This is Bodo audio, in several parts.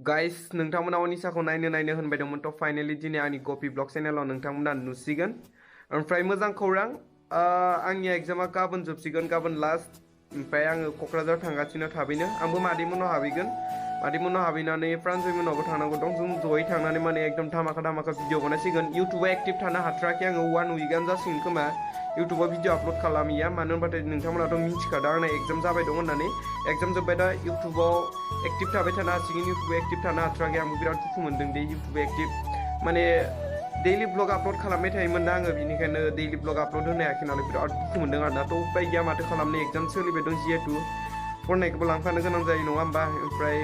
गाइस नोंथांमोना अनिसाखौ नायनो होनबाय दंमोन थ' फाइनाली दिनै आंनि गपि ब्लग चेनेलाव नोंथांमोना नुसिगोन ओमफ्राय मोजां खौरां आंनि एग्जामा गाबोन जोबसिगोन गाबोन लास्ट ओमफ्राय आङो क'क्राझार थांगासिनो थाबैनो आंबो मादैमोनाव हाबहैगोन मादैमोनाव हाबहैनानै फ्रान्समोनावबो थांनांगौ दं जों जयै थांनानै माने एकदम धामाका भिडिअ बानायसिगोन इउटुबाव एक्टिभ थानो हाथाराखै आङो 1 उइकआनो जासिगोन खोमा इउटुबाव भिडिअ आपल'ड खालामिया मानो होनबाथाय नोंथांमोनाथ' मिथिखादों आंना एग्जाम जाबाय दं होननानै एग्जाम जोब्बाय दा इउटुबाव एक्टिभ थाबाय थानो हासिगोन इउटुबाव एक्टिभ थानो हाथाराखै आंबो बिराद दुखु मोनदों दे इउटुबाव एक्टिभ माने डेलि ब्लग आपल'ड खालामबाय थायोमोन ना आङो बेनिखायनो डेलि ब्लग आपल'ड होनो हायाखै नालाय बिराद दुखु मोनदों आरोना थ' उपाय गैया माथो खालामनो एग्जाम सोलिबाय दं जिहेतु फरायनायखौबो लांफानो गोनां जायो नङा होमबा ओमफ्राय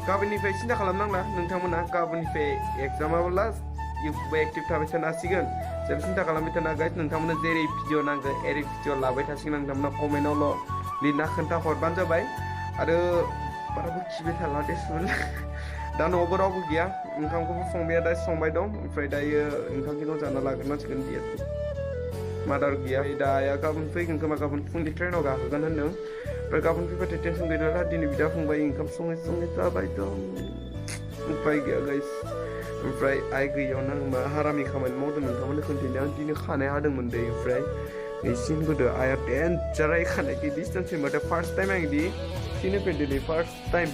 गाबोननिफ्राय सिन्था खालामनांला नोंथांमोना गाबोननिफ्राय एग्जामाबो लास्ट इउटुबाव एक्टिभ थाबाय थानो हासिगोन जेबो सिन्था खालामबाय थानो गाइस नोंथांमोना जेरै भिडिअ नांगौ एरै भिडिअ लाबाय थासिगोन नोंथांमोना कमेन्टआवल' लिरना खोन्था हरबानो जाबाय आरो बाराबो खिबाय थाला देसुन दा न'आवबो रावबो गैया ओंखामखौबो फंबाया दा संबाय दं ओमफ्राय दायो ओंखामखौ जाना लाग्रोनांसिगोन जिहेतु मादार गैया दा आइया गाबोन फैगोन खोमा गाबोन फुंनि ट्रेनाव गाखोगोन होनदों ओमफ्राय गाबोन फैबाथाय टेनसन गैला दिनै बिदा फंबाय ओंखाम सङै जाबाय दं उपाय गैया गाइस ओमफ्राय आइ गैयियावनो आं मा हारामि खामानि मावदों नोंथांमोननो खोन्थानो आं दिनै खानाय हादोंमोन दै ओमफ्राय एसिन गोदो आइया डेन्जाराय खानायखि डिसटेन्सै माथो फार्स्ट टाइम आं बिदि सिनोफेरदो दे फार्स्ट टाइम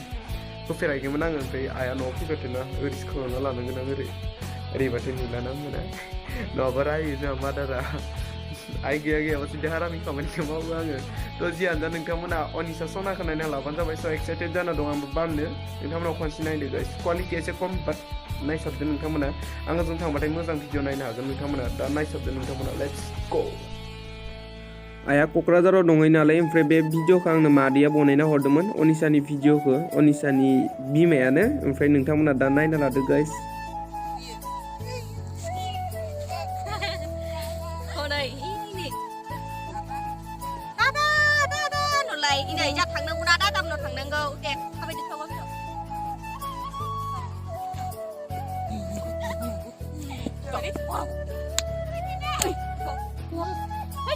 होफेराखैमोन आङो ओमफ्राय आइया न'आव फैबाथायना ओरैसो खालामना लानो गोनां ओरैबाथाय नुलाना मोना नङाबा रायो जोंहा मादारा आइ गैयाबासो बिदि हारामि खामानिखौ मावो आङो थ' जियानो जा नोंथांमोना अनिसा सनाखौ नायना लाबानो जाबाय स' एक्साइटेड जाना दं आंबो बामनो नोंथांमोनाव खनसे नायदो गाइस कुवालिटि एसे खम बाट नायसाबदो नोंथांमोना आङो जों थांबाथाय मोजां भिडिअ नायनो हागोन नोंथांमोना दा नायसाबदो नोंथांमोना लेट्स गो आइया क'क्राझाराव दङै नालाय ओमफ्राय बे भिडिअखौ आंनो मादैया बनायना हरदोंमोन अनिसानि भिडिअखौ अनिसानि बिमायानो ओमफ्राय नोंथांमोना दा नायना लादो guys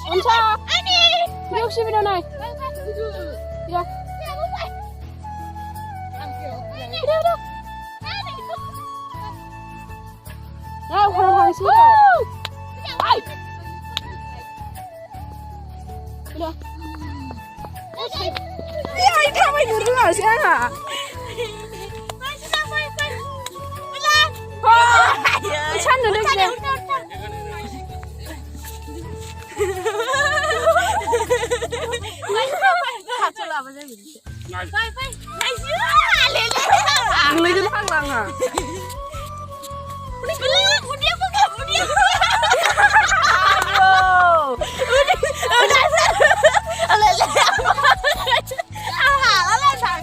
Anisha, yuk sini dah naik. Ya. Udah. Nah, orang sini. Ay. Udah. Ya, ini apa dulu lah siapa? Macam dulu sih. Ngeliatin hang lang ha.